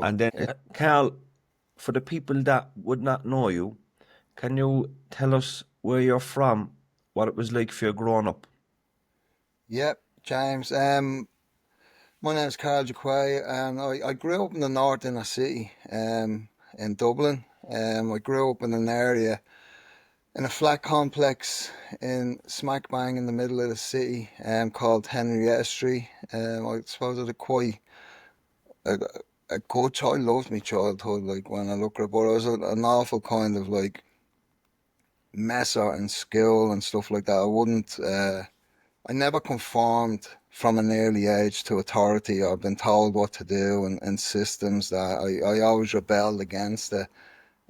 And then, Carl, for the people that would not know you, can you tell us where you're from, what it was like for you growing up? Yep, James. My name's Karl Ducque, and I grew up in the north in a city, in Dublin. I grew up in an area in a flat complex in smack bang in the middle of the city, called Henrietta Street. I suppose it was quite a, a good child. Loved my childhood, like when I look at it, but I was an awful kind of like messer in school and stuff like that. I wouldn't. I never conformed from an early age to authority or been told what to do and systems that I always rebelled against it.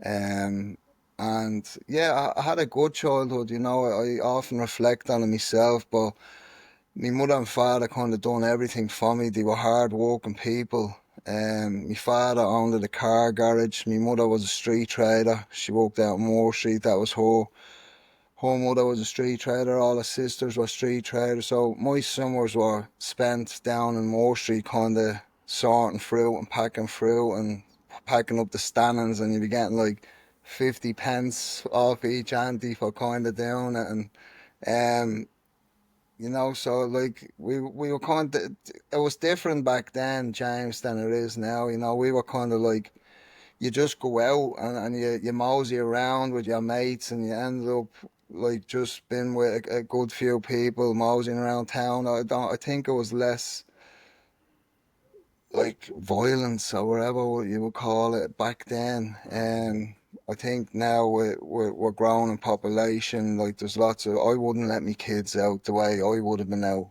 Um, and yeah, I had a good childhood, you know. I often reflect on it myself, but my mother and father kind of done everything for me. They were hard working people. My father owned a car garage. My mother was a street trader. She worked out in Moore Street. That was her mother was a street trader, all her sisters were street traders. So my summers were spent down in Moore Street, kind of sorting fruit and packing fruit and packing up the stannings, and you'd be getting like 50 pence off each auntie for kind of doing it. And, so like we were kind of, it was different back then, James, than it is now. We were kind of like, you just go out and you mosey around with your mates and you end up like just being with a good few people moseying around town. I think it was less like violence or whatever you would call it back then. I think now we're growing in population. Like there's lots of, I wouldn't let me kids out the way I would have been out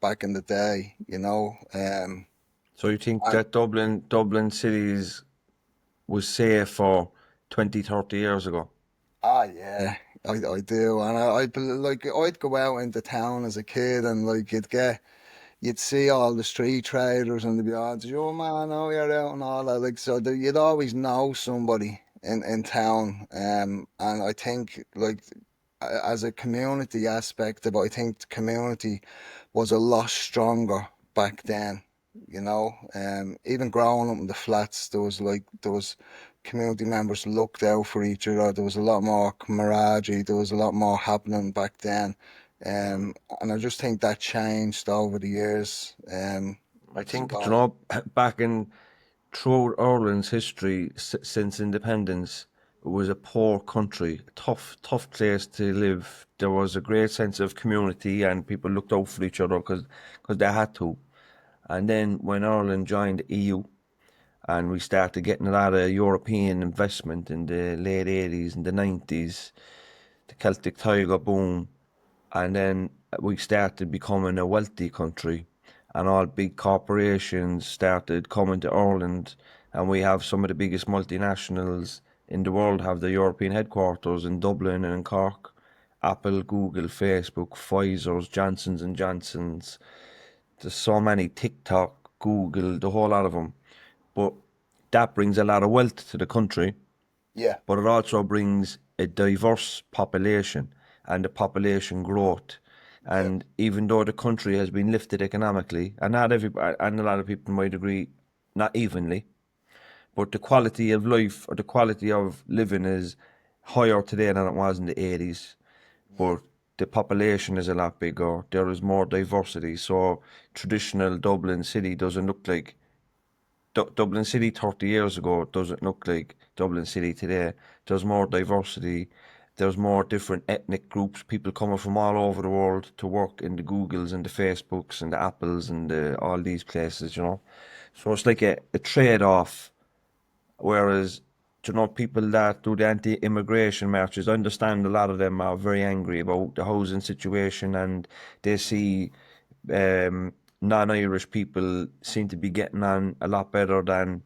back in the day, you know. So you think And that Dublin cities was safe for 20, 30 years ago? yeah, I do, and like I'd go out into town as a kid, and like you'd see all the street traders and they'd be on, oh man, oh you're out and all that, like so you'd always know somebody in town, and I think like as a community aspect of it, I think the community was a lot stronger back then. Even growing up in the flats, there was community members looked out for each other. There was a lot more camaraderie. There was a lot more happening back then, and I just think that changed over the years. I There's a think, lot. back in throughout Ireland's history since independence, it was a poor country, a tough place to live. There was a great sense of community and people looked out for each other because they had to. And then when Ireland joined the EU and we started getting a lot of European investment in the late 80s and the 90s, the Celtic Tiger boom, and then we started becoming a wealthy country, and all big corporations started coming to Ireland, and we have some of the biggest multinationals in the world have their European headquarters in Dublin and in Cork. Apple, Google, Facebook, Pfizer's, Johnson's and Johnson's. There's so many, TikTok, Google, the whole lot of them. But that brings a lot of wealth to the country, Yeah, but it also brings a diverse population and a population growth. yeah, And even though the country has been lifted economically, and not everybody, and a lot of people might agree, not evenly, but the quality of life or the quality of living is higher today than it was in the 80s. yeah, But the population is a lot bigger. There is more diversity. So traditional Dublin city doesn't look like Dublin City 30 years ago doesn't look like Dublin City today. There's more diversity. There's more different ethnic groups, people coming from all over the world to work in the Googles and the Facebooks and the Apples and all these places. So it's like a trade-off. Whereas, people that do the anti-immigration marches, I understand a lot of them are very angry about the housing situation and they see um, non-Irish people seem to be getting on a lot better than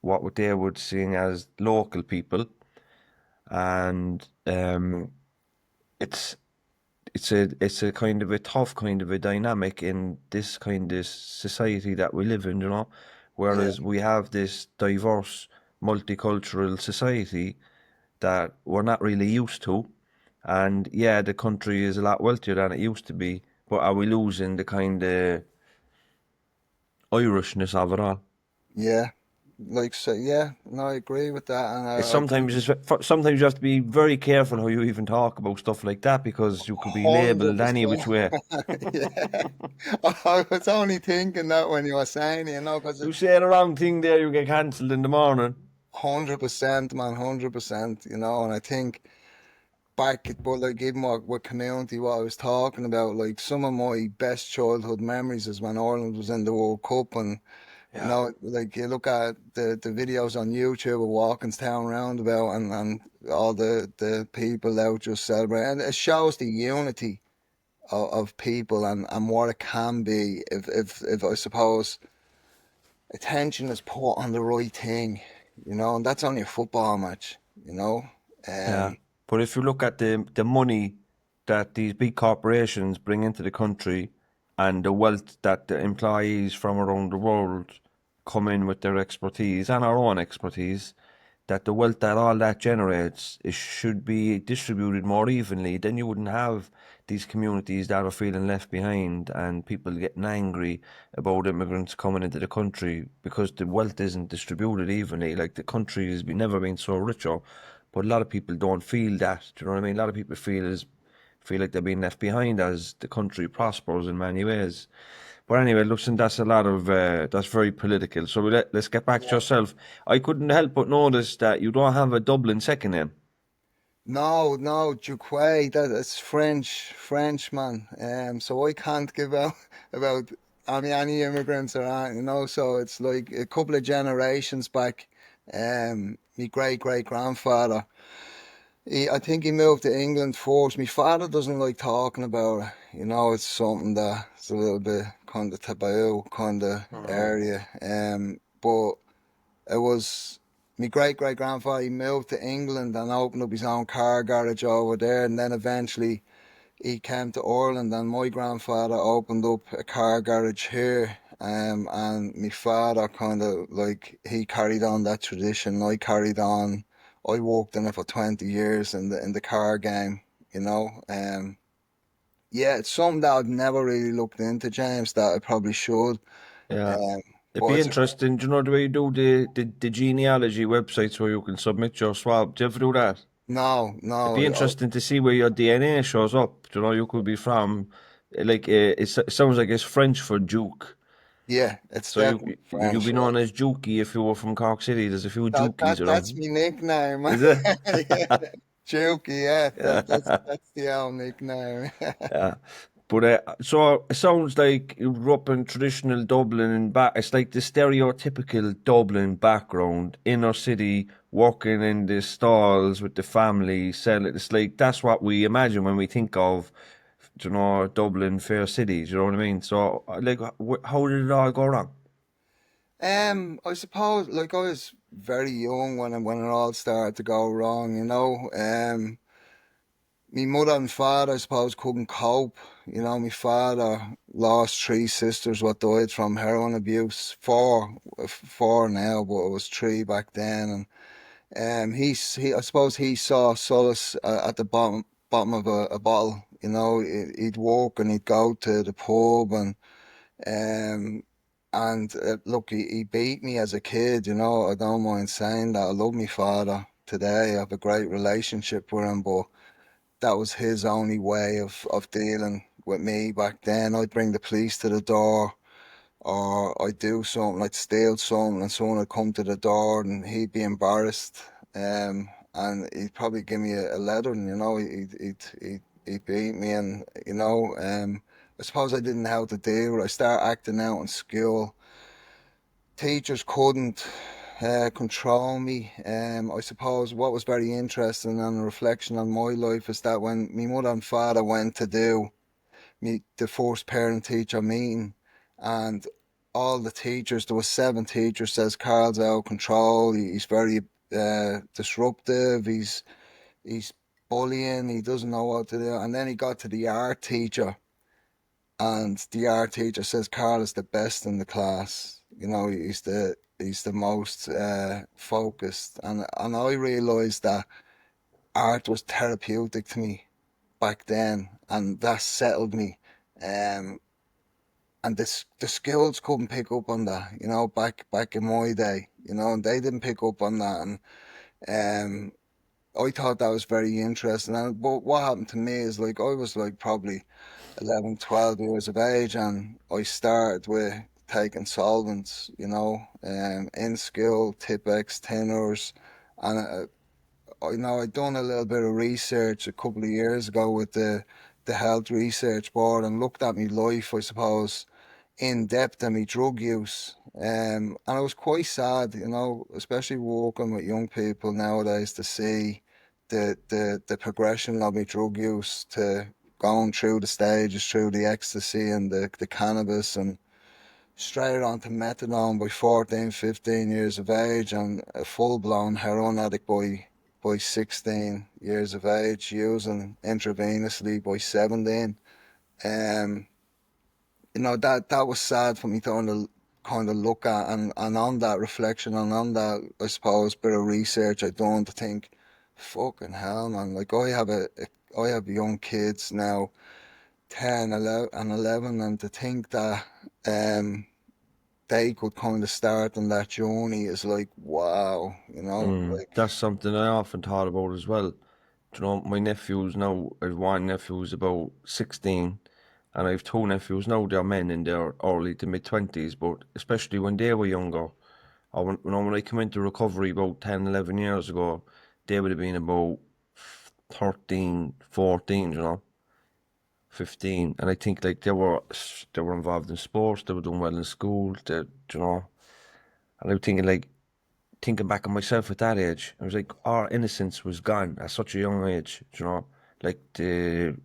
what they would see as local people, and it's it's a kind of a tough kind of a dynamic in this kind of society that we live in. yeah, Whereas we have this diverse, multicultural society that we're not really used to, and yeah, the country is a lot wealthier than it used to be, but are we losing the kind of Irishness of it all? yeah. like so, yeah, no, I agree with that, and It's I agree sometimes you have to be very careful how you even talk about stuff like that because you could be hundred labelled any percent. which way. Yeah, I was only thinking that when you were saying, because You say the wrong thing there, you get cancelled in the morning. 100%, man, 100%, and I think back, but like even what community, what I was talking about, like some of my best childhood memories is when Ireland was in the World Cup, and Yeah, like you look at the videos on YouTube of Walkinstown roundabout, and all the people out just celebrating, and it shows the unity of people, and what it can be if I suppose attention is put on the right thing, and that's only a football match, you know. yeah. Um, But if you look at the money that these big corporations bring into the country and the wealth that the employees from around the world come in with their expertise and our own expertise, that the wealth that all that generates it should be distributed more evenly. Then you wouldn't have these communities that are feeling left behind and people getting angry about immigrants coming into the country because the wealth isn't distributed evenly. Like the country has never been so richer, but a lot of people don't feel that. Do you know what I mean? A lot of people feel like they're being left behind as the country prospers in many ways. But anyway, listen, that's a lot of that's very political. So let's get back to yeah. yourself. I couldn't help but notice that you don't have a Dublin second name. No, no, Duque, that is French man. So I can't give out about any immigrants or anything, So it's like a couple of generations back. My great grandfather, I think he moved to England first. My father doesn't like talking about it. It's something that's a little bit kind of taboo kind of area. But it was my great grandfather. He moved to England and opened up his own car garage over there, and then eventually he came to Ireland. And my grandfather opened up a car garage here. And my father kind of like he carried on that tradition. I carried on. I worked in it for 20 years in the car game. You know. Yeah, it's something that I've never really looked into, James. That I probably should. Yeah. Um, It'd but be it's interesting. Do you know the way you do the genealogy websites where you can submit your swab? Do you ever do that? no, It'd be no. interesting to see where your DNA shows up. Do you know, you could be from, like, it sounds like it's French for Duke. Yeah, it's So definitely you'd French. be Yeah. known as Jukey if you were from Cork City. There's a few That Jukies that that's around. my nickname. Is it? Yeah, Jokey. Yeah, that's Yeah. that's the old nickname. Yeah. But so it sounds like you grew up in traditional Dublin and back. It's like the stereotypical Dublin background, inner city, working in the stalls with the family, selling. It's like that's what we imagine when we think of, Dublin fair cities. You know what I mean? So, like, how did it all go wrong? I suppose like I was very young when it all started to go wrong. My mother and father, I suppose, couldn't cope. My father lost three sisters what died from heroin abuse. Four now, but it was three back then. I suppose he saw solace at the bottom of a bottle. He'd walk and he'd go to the pub um, and look, he beat me as a kid. I don't mind saying that. I love my father today. I have a great relationship with him, but that was his only way of dealing with me back then. I'd bring the police to the door, or I'd do something, I'd steal something, and someone would come to the door and he'd be embarrassed. And he'd probably give me a letter, and he'd beat me, and I suppose I didn't know how to deal with it. I started acting out in school. Teachers couldn't control me. I suppose what was very interesting and a reflection on my life is that when my mother and father went to do the first parent teacher meeting, and all the teachers, there was seven teachers, says Carl's out of control. He's very disruptive. He's bullying. He doesn't know what to do. And then he got to the art teacher, and the art teacher says Carl is the best in the class. He's the most focused, and I realised that art was therapeutic to me back then, and that settled me. Um, and the schools couldn't pick up on that, back in my day, and they didn't pick up on that, and um, I thought that was very interesting. And but what happened to me is like I was like probably 11, 12 years of age, and I started with taking solvents, in school, Tipex, Tinners, and I'd done a little bit of research a couple of years ago with the Health Research Board and looked at my life, I suppose, in depth and my drug use. And I was quite sad, especially working with young people nowadays to see the progression of my drug use to going through the stages, through the ecstasy and the cannabis and straight on to methadone by 14, 15 years of age and a full-blown heroin addict by 16 years of age, using intravenously by 17. Um, that was sad for me to kind of look at, and on that reflection and on that, I suppose, bit of research I done to think, fucking hell, man, like I have young kids now, 10, 11, and 11, and to think that um they could kind of start on that journey is like, wow, like, That's something I often thought about as well. Do you know, my nephews now, I've one nephew who's about 16, and I've two nephews now, they're men in their early to mid 20s, but especially when they were younger, when I came into recovery about 10, 11 years ago, they would have been about 13, 14, 15, and I think like they were involved in sports, they were doing well in school, and I'm thinking like, thinking back on myself at that age, I was like, our innocence was gone at such a young age, like the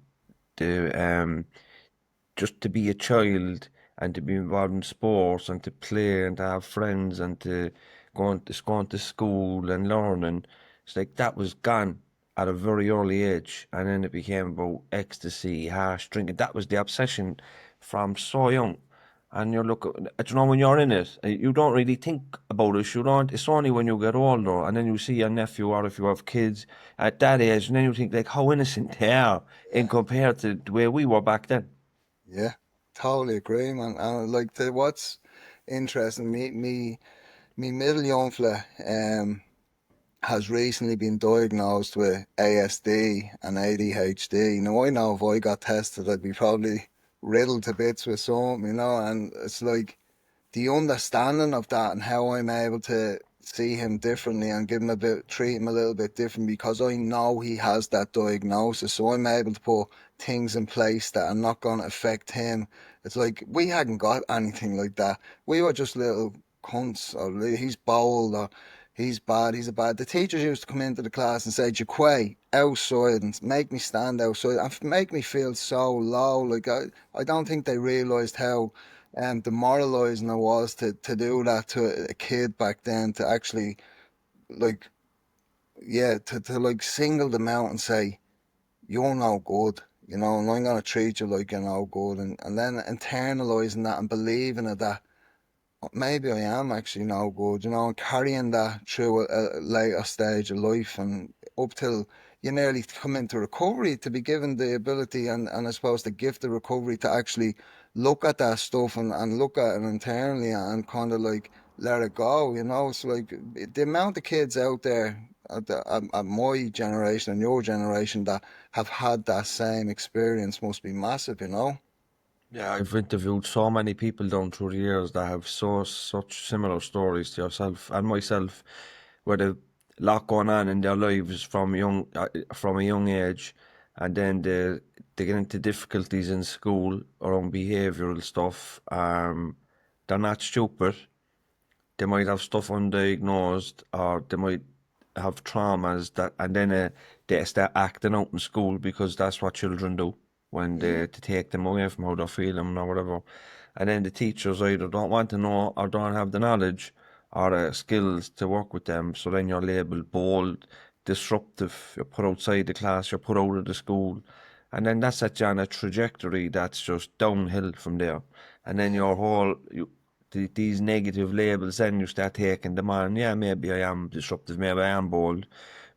just to be a child and to be involved in sports and to play and to have friends and to go on to school and learn, and it's like that was gone at a very early age, and then it became about ecstasy, hash, drinking. That was the obsession from so young. And you're looking, when you're in it, you don't really think about it. You don't. It's only when you get older, and then you see your nephew, or if you have kids at that age, and then you think like how innocent they are in yeah, compared to the way we were back then. yeah, totally agree, man. And like what's interesting, me middle young fella, has recently been diagnosed with ASD and ADHD. Now, I know if I got tested, I'd be probably riddled to bits with some, and it's like the understanding of that and how I'm able to see him differently and treat him a little bit different because I know he has that diagnosis. So I'm able to put things in place that are not going to affect him. It's like we hadn't got anything like that. We were just little cunts, or he's bold, or he's bad, he's a bad. The teachers used to come into the class and say, Jaquay, outside, and make me stand outside and make me feel so low. Like, I don't think they realised how demoralizing it was to do that to a kid back then, to actually, like, yeah, to like single them out and say, you're no good, and I'm gonna treat you like you're no good, and then internalizing that and believing it, that maybe I am actually no good, and carrying that through a later stage of life and up till you nearly come into recovery, to be given the ability and I suppose the gift of recovery to actually look at that stuff and look at it internally and kind of like let it go, It's like the amount of kids out there at my generation and your generation that have had that same experience must be massive. Yeah, I've interviewed so many people down through the years that have such similar stories to yourself and myself, where they've a lot going on in their lives from a young age, and then they get into difficulties in school around behavioural stuff. They're not stupid. They might have stuff undiagnosed, or they might have traumas that, and then they start acting out in school because that's what children do when Mm, they to take them away from how they're feeling or whatever. And then the teachers either don't want to know or don't have the knowledge or the skills to work with them. So then you're labelled bold, disruptive. You're put outside the class. You're put out of the school. And then that's set you on a trajectory that's just downhill from there. And then yeah, your whole these negative labels, then you start taking them on. Yeah, maybe I am disruptive, maybe I am bold,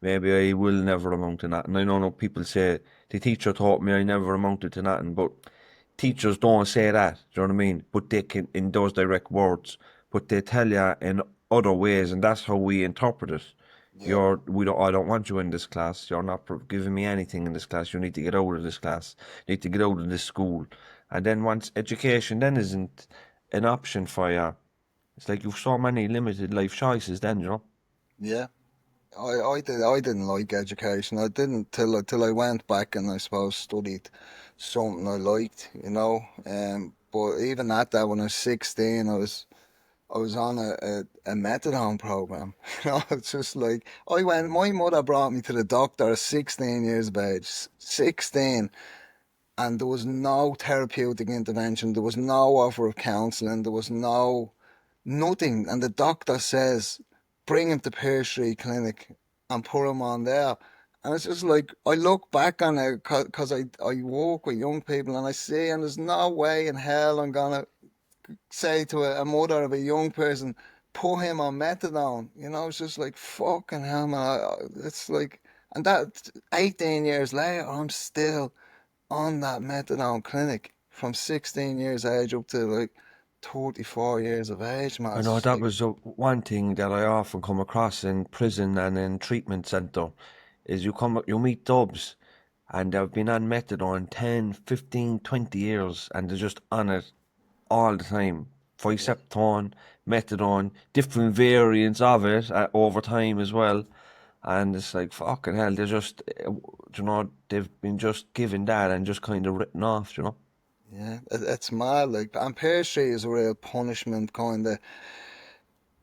maybe I will never amount to nothing. I know people say the teacher taught me I never amounted to nothing, but teachers don't say that, do you know what I mean? But they can, in those direct words, but they tell you in other ways, and that's how we interpret it. Yeah, I don't want you in this class. You're not giving me anything in this class. You need to get out of this class. You need to get out of this school. And then once education then isn't an option for you, it's like you've so many limited life choices then, you know? yeah. I didn't like education. I didn't till I went back and I suppose studied something I liked, you know. But even at that, when I was 16, I was on a methadone program. You know, it's just like I went. My mother brought me to the doctor at 16 years of age, 16, and there was no therapeutic intervention. There was no offer of counselling. There was nothing. And the doctor says, bring him to Pear Street Clinic and put him on there. And it's just like, I look back on it because I work with young people and I see, and there's no way in hell I'm going to say to a mother of a young person, put him on methadone. You know, it's just like, fucking hell, man. It's like, and that 18 years later, I'm still on that methadone clinic from 16 years age up to like 34 years of age, man. I It's know just that like, was one thing that I often come across in prison and in treatment centre is you meet dubs and they've been on methadone 10, 15, 20 years and they're just on it all the time. yeah, Ficeptone, methadone, different variants of it over time as well. And it's like, fucking hell, they're just, they've been just given that and just kind of written off, you know? yeah, it's mad. Like, and Pear Street is a real punishment kind of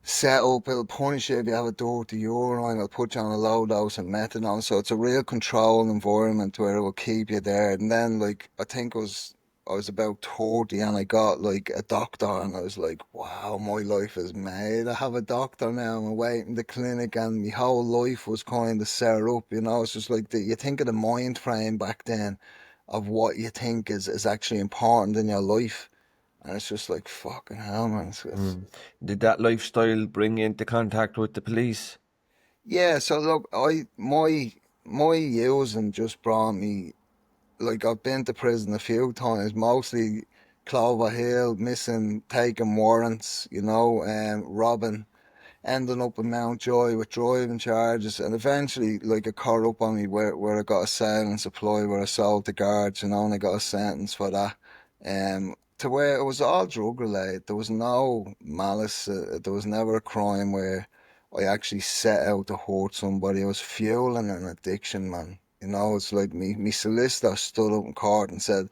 set up. It'll punish you if you have a dirty urine. It'll put you on a low dose of methadone. So it's a real controlled environment where it will keep you there. And then, like, I was about 30 and I got like a doctor and I was like, wow, my life is made. I have a doctor now. I'm away in the clinic and my whole life was kind of set up. You know, it's just like you think of the mind frame back then of what you think is actually important in your life. And it's just like, fucking hell, man. Mm. Did that lifestyle bring you into contact with the police? Yeah, so look, my using just brought me, like, I've been to prison a few times, mostly Clover Hill, missing, taking warrants, you know, robbing, ending up in Mountjoy with driving charges, and eventually, like, it caught up on me where I got a silent supply where I sold to guards, you know, and I got a sentence for that. To where it was all drug related. There was no malice. There was never a crime where I actually set out to hurt somebody. I was fueling an addiction, man. You know, it's like me solicitor stood up in court and said,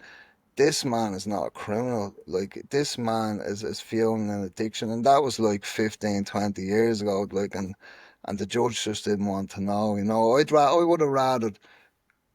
this man is not a criminal. Like, this man is fueling an addiction. And that was like 15, 20 years ago. Like, and the judge just didn't want to know, you know. I would have rather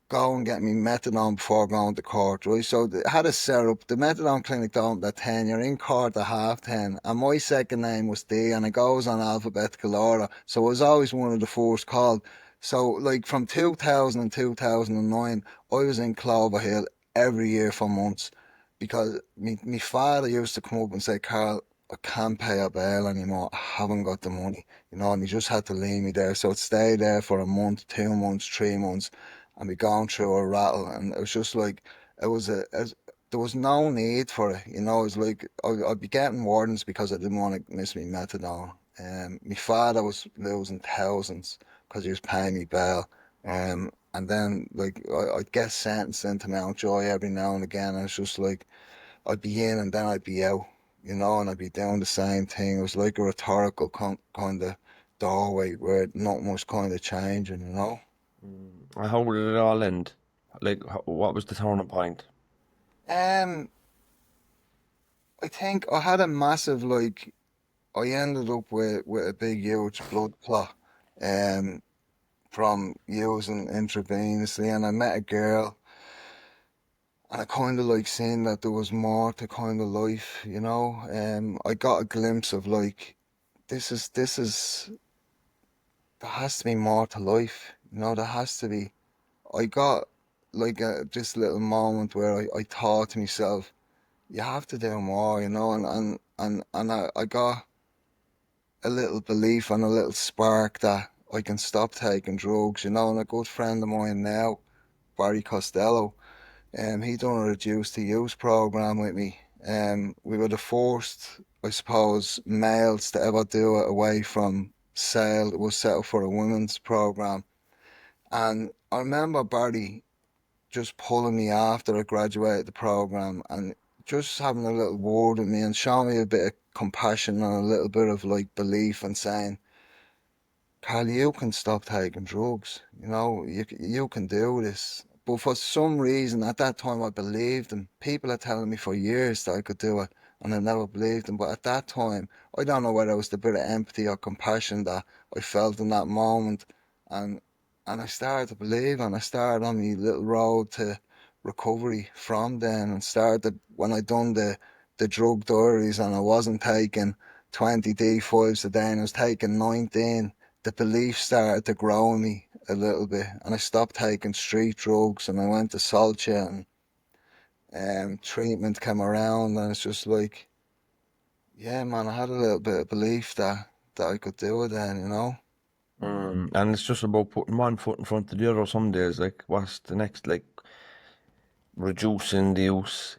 go and get me methadone before going to court, right? So I had a setup. The methadone clinic opened at 10. You're in court at 10:30. And my second name was D and it goes on alphabetical order. So I was always one of the first called. So like from 2000 and 2009, I was in Clover Hill every year for months because me father used to come up and say, Carl, I can't pay a bail anymore. I haven't got the money, you know, and he just had to leave me there. So I'd stay there for a month, 2 months, 3 months and be going through a rattle. And it was just like, it was there was no need for it. You know, it was like, I'd be getting wardens because I didn't want to miss me methadone. My father was losing thousands because he was paying me bail. And then, like, I'd get sentenced into Mountjoy every now and again. And it's just like, I'd be in and then I'd be out, you know, and I'd be doing the same thing. It was like a rhetorical kind of doorway where nothing was kind of changing, you know. How did it all end? Like, what was the turning point? Um, I think I had a massive like I ended up with a big huge blood clot from using intravenously and I met a girl and I kind of like seen that there was more to kind of life, you know. I got a glimpse of like this is there has to be more to life, you know. There has to be. I got like this little moment where I thought to myself, you have to do more, you know, and I got a little belief and a little spark that I can stop taking drugs, you know. And a good friend of mine now, Barry Costello, He done a reduced to use program with me. We were the first, I suppose, males to ever do it away from sale. It was set up for a women's program. And I remember Barry just pulling me after I graduated the program and just having a little word with me and showing me a bit of compassion and a little bit of like belief and saying, Carl, you can stop taking drugs. You can do this. But for some reason, at that time, I believed him. People are telling me for years that I could do it, and I never believed him. But at that time, I don't know whether it was the bit of empathy or compassion that I felt in that moment, and I started to believe, and I started on my little road to recovery from then, and started when I done the drug diaries, and I wasn't taking 20 D5s a day, and I was taking 19. The belief started to grow in me a little bit, and I stopped taking street drugs, and I went to Solcha, and treatment came around, and it's just like, yeah, man, I had a little bit of belief that I could do it then. And it's just about putting one foot in front of the other some days. Like, what's the next? Like, reducing the use.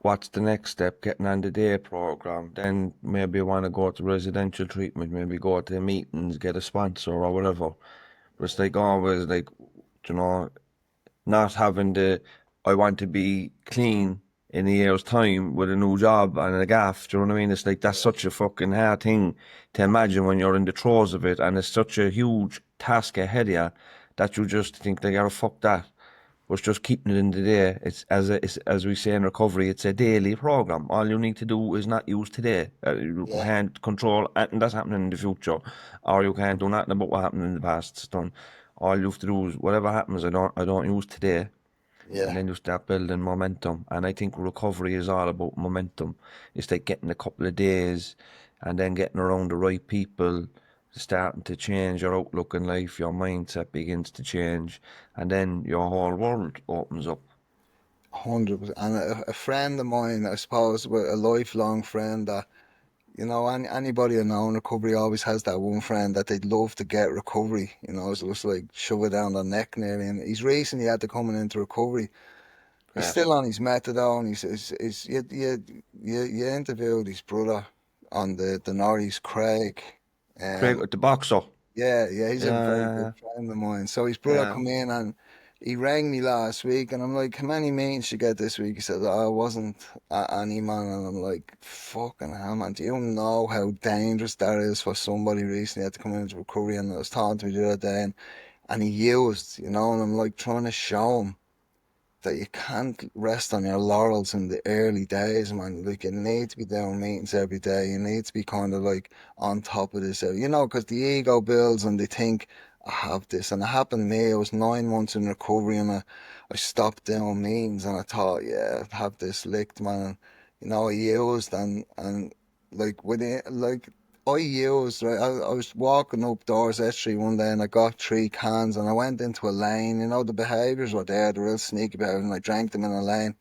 What's the next step? Getting on the day program. Then maybe you want to go to residential treatment. Maybe go to meetings, get a sponsor or whatever. But it's like always, like, you know, not having the I want to be clean in a year's time with a new job and a gaff. Do you know what I mean? It's like that's such a fucking hard thing to imagine when you're in the throes of it, and it's such a huge task ahead of you that you just think they gotta fuck that. But it's just keeping it in the day. It's as we say in recovery, it's a daily program. All you need to do is not use today. You Yeah, can't control anything that's happening in the future, or you can't do nothing about what happened in the past. It's done. All you have to do is whatever happens, I don't use today, and yeah, then you start building momentum. And I think recovery is all about momentum. It's like getting a couple of days and then getting around the right people, starting to change your outlook in life, your mindset begins to change, and then your whole world opens up. 100%. And a friend of mine, I suppose, a lifelong friend that, anybody I know in recovery always has that one friend that they'd love to get recovery. It's just like shove it down their neck nearly. And he's recently had to coming into recovery. He's Great. still on his methadone. You interviewed his brother on the Norris, Craig. Craig, Um, the boxer. yeah, he's a very good Yeah, friend of mine. So his brother yeah. come in and he rang me last week, and I'm like, "How many meetings you get this week?" He said, "Oh, I wasn't at any, man." And I'm like, "Fucking hell, man! Do you know how dangerous that is for somebody recently had to come into recovery?" And I was talking to me the other day, and he used, and I'm like trying to show him that you can't rest on your laurels in the early days, man. Like, you need to be doing meetings every day. You need to be kind of like on top of this, because the ego builds and they think, I have this. And it happened to me. I was 9 months in recovery, and I stopped doing meetings, and I thought, yeah, I have this licked, man. And, I used, and like, within, like, I used, right? I was walking up Doors Street one day, and I got 3 cans, and I went into a lane. The behaviours were there, the real sneaky behaviours, and I drank them in a lane.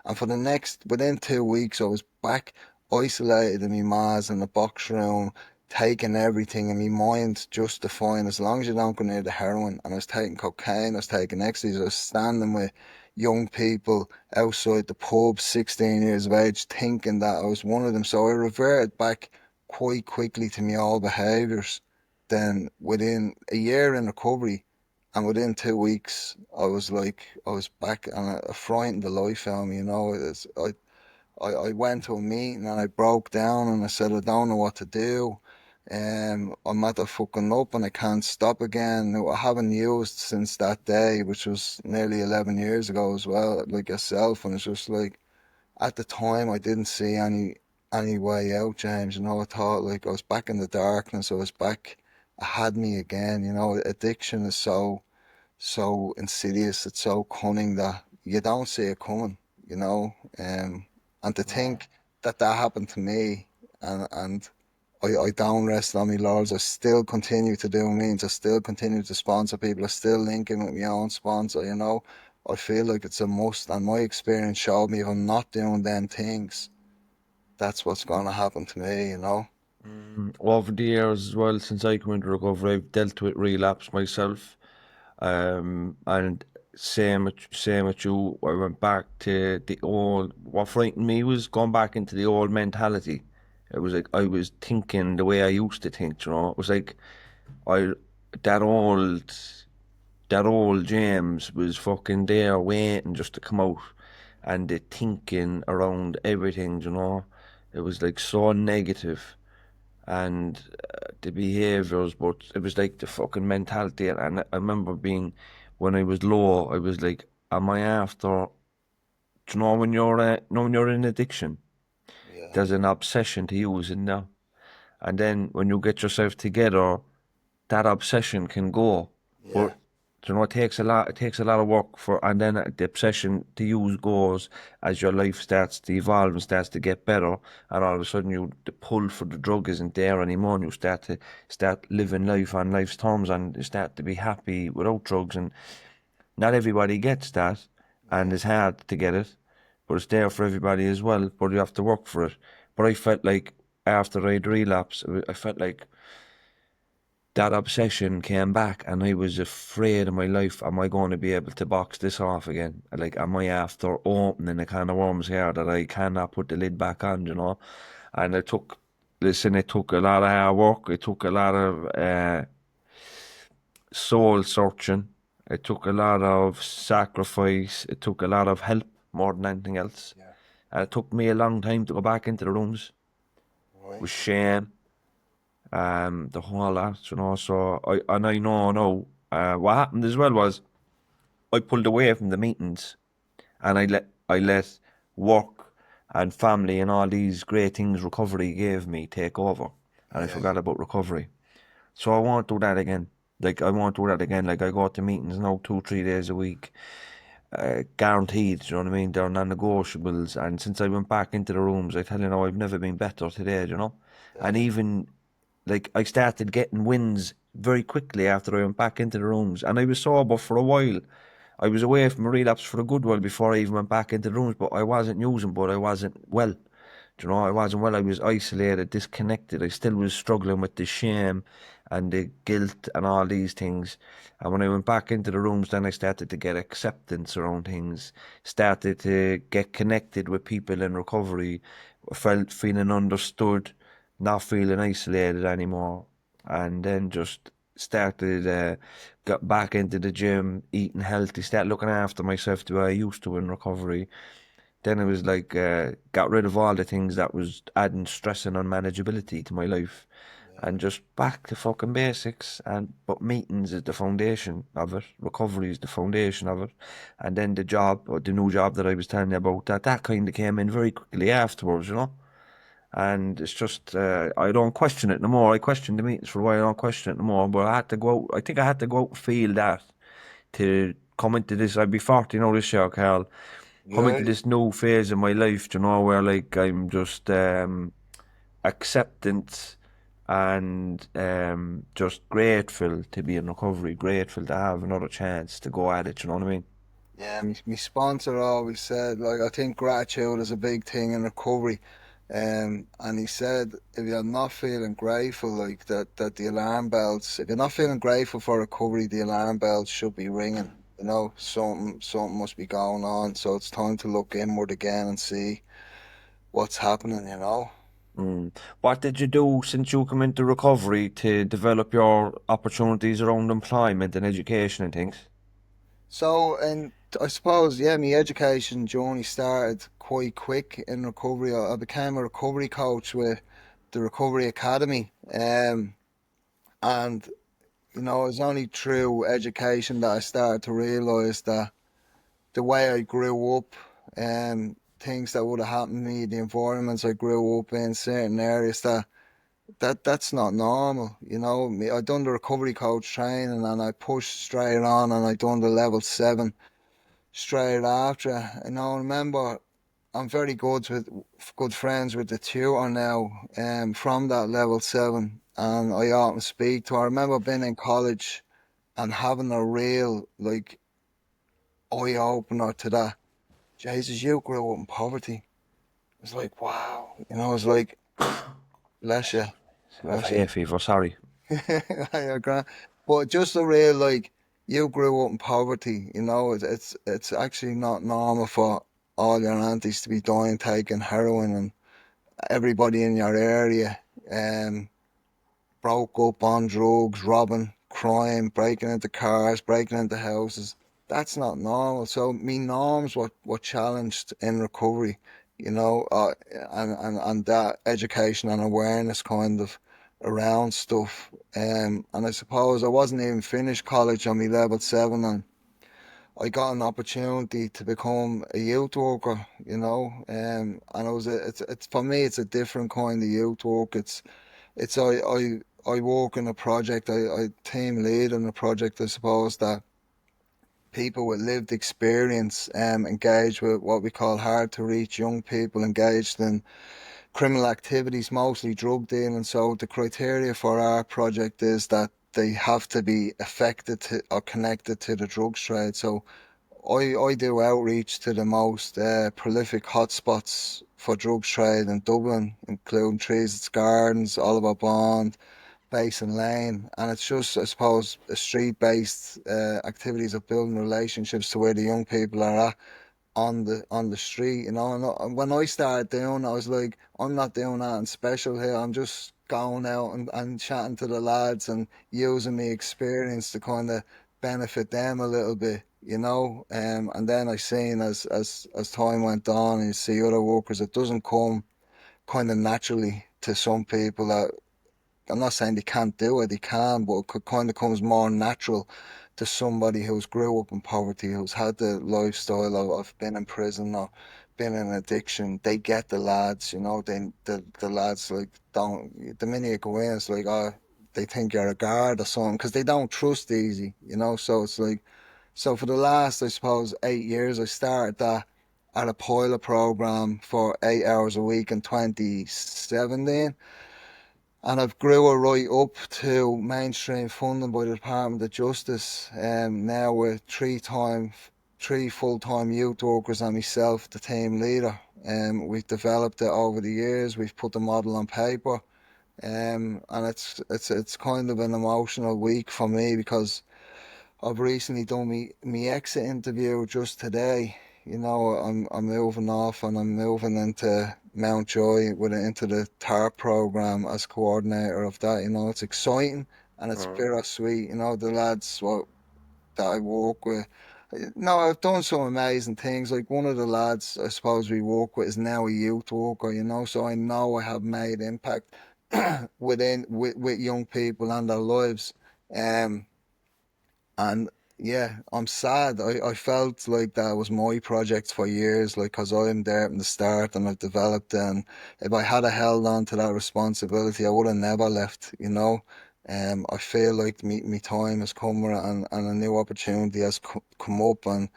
And for the within 2 weeks, I was back isolated in my ma's in the box room, taking everything, and my mind just defined as long as you don't go near the heroin. And I was taking cocaine, I was taking ecstasy, I was standing with young people outside the pub, 16 years of age, thinking that I was one of them. So I reverted back quite quickly to my old behaviours. Then within a year in recovery, and within 2 weeks, I was back, and it frightened the life out of me. I went to a meeting, and I broke down, and I said, I don't know what to do. I'm at the fucking up, and I can't stop again. Now, I haven't used since that day, which was nearly 11 years ago as well, like yourself. And it's just like, at the time, I didn't see any way out, James. I thought like I was back in the darkness. I was back. I had me again. Addiction is so insidious. It's so cunning that you don't see it coming. You know, um, and to No. think that happened to me, and I don't rest on me laurels. I still continue to do means. I still continue to sponsor people. I still link in with my own sponsor. I feel like it's a must. And my experience showed me if I'm not doing them things, that's what's going to happen to me. Over the years as well, since I came into recovery, I've dealt with relapse myself. And same with you. I went back to the old. What frightened me was going back into the old mentality. It was like I was thinking the way I used to think. You know, it was like I that old that old James was fucking there waiting just to come out, and the thinking around everything. You know, it was like so negative, and the behaviours, but it was like the fucking mentality. And I remember being, when I was low, I was like, am I after, do you know when you're in addiction, Yeah, there's an obsession to using now. And then when you get yourself together, that obsession can go. yeah, But it takes a lot of work for, and then the obsession to use goes as your life starts to evolve and starts to get better, and all of a sudden the pull for the drug isn't there anymore, and you start living life on life's terms, and you start to be happy without drugs. And not everybody gets that, and yeah, it's hard to get it, but it's there for everybody as well, but you have to work for it. But I felt like after I'd relapse, I felt like that obsession came back, and I was afraid of my life. Am I going to be able to box this off again? Like, am I after opening a can of worms here that I cannot put the lid back on, you know? And it took a lot of hard work. It took a lot of soul searching. It took a lot of sacrifice. It took a lot of help more than anything else. yeah. And it took me a long time to go back into the rooms Right. with shame, the whole lot, you know. So I know now. What happened as well was I pulled away from the meetings, and I let work and family and all these great things recovery gave me take over, and I Yeah, forgot about recovery. So I won't do that again. Like, I won't do that again. Like, I go to meetings now 2 3 days a week, guaranteed. You know what I mean? They're non-negotiables. And since I went back into the rooms, I tell you now, I've never been better today. You know, and definitely. even like I started getting wins very quickly after I went back into the rooms, and I was sober for a while. I was away from a relapse for a good while before I even went back into the rooms, but I wasn't using, but I wasn't well. Do you know, I wasn't well. I was isolated, disconnected. I still was struggling with the shame and the guilt and all these things. And when I went back into the rooms, then I started to get acceptance around things, started to get connected with people in recovery, felt feeling understood, not feeling isolated anymore. And then just started, got back into the gym, eating healthy, started looking after myself the way I used to in recovery. Then it was like, got rid of all the things that was adding stress and unmanageability to my life, Yeah, and just back to fucking basics. And but meetings is the foundation of it. Recovery is the foundation of it. And then the job, or the new job that I was telling you about, that kind of came in very quickly afterwards, you know. And it's just, I don't question it no more. I questioned the meetings for a while. I don't question it no more. But I had to go out. I think I had to go out and feel that to come into this. I'd be 40 now this year, Carl. Come yeah, into this new phase of my life, you know, where like I'm just acceptant and just grateful to be in recovery, grateful to have another chance to go at it, you know what I mean? yeah. My sponsor always said, like, I think gratitude is a big thing in recovery. And he said, if you're not feeling grateful, like that the alarm bells, if you're not feeling grateful for recovery, the alarm bells should be ringing. You know, something must be going on. So it's time to look inward again and see what's happening, you know. Mm. What did you do since you come into recovery to develop your opportunities around employment and education and things? So, and I suppose, yeah, my education journey started quite quick in recovery. I became a recovery coach with the Recovery Academy. And, you know, it was only through education that I started to realise that the way I grew up, things that would have happened to me, the environments I grew up in, certain areas that's not normal. You know, I done the recovery coach training and I pushed straight on and I done the level 7 straight after. And I remember I'm very good friends with the tutor now, from that level 7, and I often speak to her. I remember being in college and having a real like eye opener to that. Jesus, you grew up in poverty. It's like wow, you know. It's like bless you, I've bless you. hay fever, sorry. Yeah, grand. But just a real like. you grew up in poverty. It's actually not normal for all your aunties to be dying taking heroin, and everybody in your area um broke up on drugs, robbing, crime, breaking into cars, breaking into houses. That's not normal. So me norms were challenged in recovery, and that education and awareness kind of around stuff. And I suppose I wasn't even finished college on my level seven, and I got an opportunity to become a youth worker, and it's for me, it's a different kind of youth work. I work in a project. I team lead in a project. I suppose that people with lived experience engage with what we call hard to reach young people engaged in criminal activities, mostly drug dealing. So the criteria for our project is that they have to be affected to, or connected to the drugs trade. So I do outreach to the most prolific hotspots for drugs trade in Dublin, including Trees Gardens, Oliver Bond, Basin Lane, and it's just, I suppose, a street-based activities of building relationships to where the young people are at on the street. And when I started doing it, I was like, I'm not doing anything special here. I'm just going out and chatting to the lads and using my experience to kind of benefit them a little bit. And then I seen as time went on and you see other workers, it doesn't come kind of naturally to some people that I'm not saying they can't do it, they can, but it kind of comes more natural to somebody who's grew up in poverty, who's had the lifestyle of been in prison or been in addiction. They get the lads, the lads like don't, the minute you go in, it's like, oh, they think you're a guard or something because they don't trust easy. So it's like, so for the last, I suppose, 8 years, I started that at a pilot program for 8 hours a week in 2017, and I've grew it right up to mainstream funding by the Department of Justice. Now with three full-time youth workers and myself, the team leader. We've developed it over the years. We've put the model on paper. And it's kind of an emotional week for me because I've recently done me exit interview just today. I'm moving off and I'm moving into Mountjoy into the TARP program as coordinator of that. It's exciting and it's Mm. bittersweet. The lads that I work with. No, I've done some amazing things. Like one of the lads I suppose we work with is now a youth worker, so I know I have made impact with young people and their lives. Um and yeah, I'm sad. I felt like that was my project for years, like, because I'm there from the start and I've developed it. And if I had held on to that responsibility, I would have never left. I feel like me time has come and a new opportunity has come up. And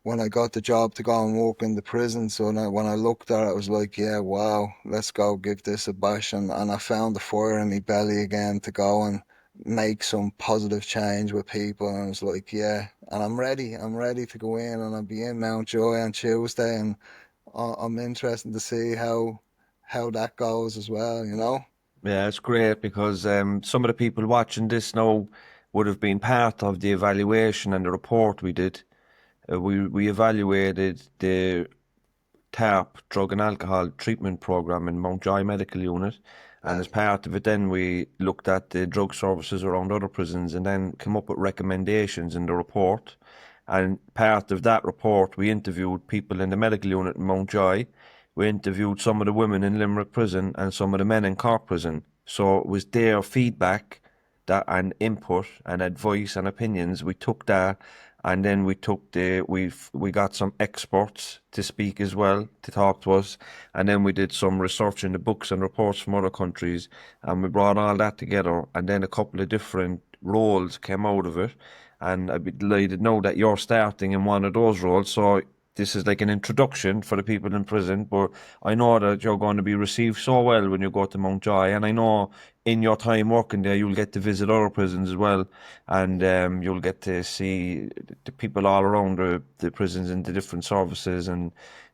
when I got the job to go and work in the prison, so when I looked at it, I was like, yeah, wow, let's go give this a bash. And I found the fire in my belly again to go and make some positive change with people. And I was like, yeah, and I'm ready to go in, and I'll be in Mountjoy on Tuesday, and I'm interested to see how that goes as well. Yeah, it's great because some of the people watching this now would have been part of the evaluation and the report we did. We evaluated the TARP, Drug and Alcohol Treatment Program in Mountjoy Medical Unit. And as Well, part of it, then we looked at the drug services around other prisons and then came up with recommendations in the report. And part of that report, we interviewed people in the medical unit in Mountjoy. We interviewed some of the women in Limerick prison and some of the men in Cork prison. So it was their feedback that and input and advice and opinions. We took that and then we got some experts to speak as well to talk to us, and then we did some research in the books and reports from other countries, and we brought all that together, and then a couple of different roles came out of it, and I'd be delighted to know that you're starting in one of those roles. So this is like an introduction for the people in prison, but I know that you're going to be received so well when you go to Mountjoy, and I know in your time working there, you'll get to visit other prisons as well, and you'll get to see the people all around the prisons and the different services and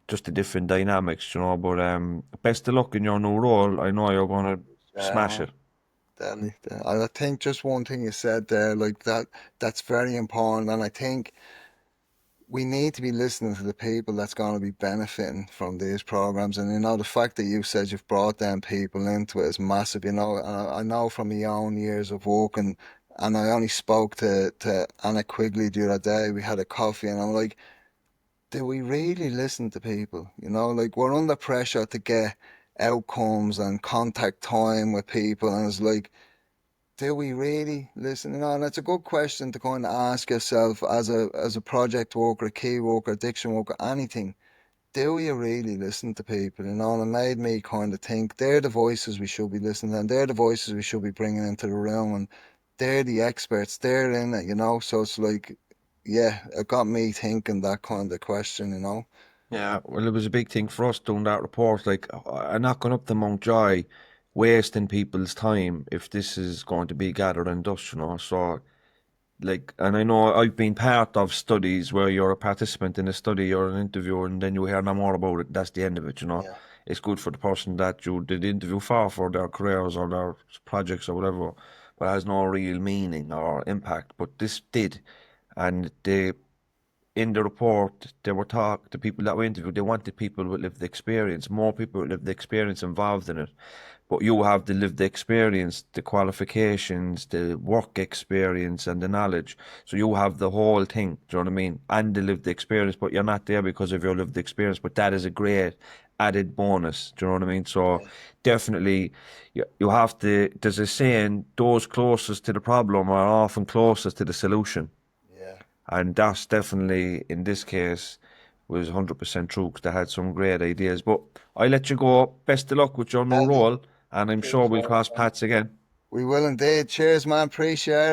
just the different dynamics. But best of luck in your new role. I know you're going to smash uh, it. Definitely. I think just one thing you said there, like that, that's very important. And I think we need to be listening to the people that's going to be benefiting from these programs. And the fact that you said you've brought them people into it is massive. And I know from my own years of working, and I only spoke to Anna Quigley the other day. We had a coffee, and I'm like, do we really listen to people? Like we're under pressure to get outcomes and contact time with people, and it's like, do we really listen? And it's a good question to kind of ask yourself as a project worker, a key worker, addiction worker, anything. Do you really listen to people? And it made me kind of think they're the voices we should be listening to, and they're the voices we should be bringing into the room, and they're the experts, they're in it. So it's like, yeah, it got me thinking that kind of question. Yeah, well, it was a big thing for us doing that report. Like, I'm not going up to Mountjoy, wasting people's time if this is going to be gathered and dust, So, like, and I know I've been part of studies where you're a participant in a study, you're an interviewer, and then you hear no more about it. That's the end of it. Yeah, It's good for the person that you did the interview for their careers or their projects or whatever, but it has no real meaning or impact. But this did, and they in the report, they were the people that were interviewed, they wanted people with lived experience, more people with lived experience involved in it. But you have the lived experience, the qualifications, the work experience, and the knowledge. So you have the whole thing, do you know what I mean? And the lived experience, but you're not there because of your lived experience. But that is a great added bonus, do you know what I mean? So yeah, definitely, you have to, there's a saying, those closest to the problem are often closest to the solution. yeah. And that's definitely, in this case, was 100% true because they had some great ideas. But I let you go. Best of luck with your new Andy, role, and I'm sure we'll appreciate cross it. paths again. We will indeed. Cheers, man. Appreciate it.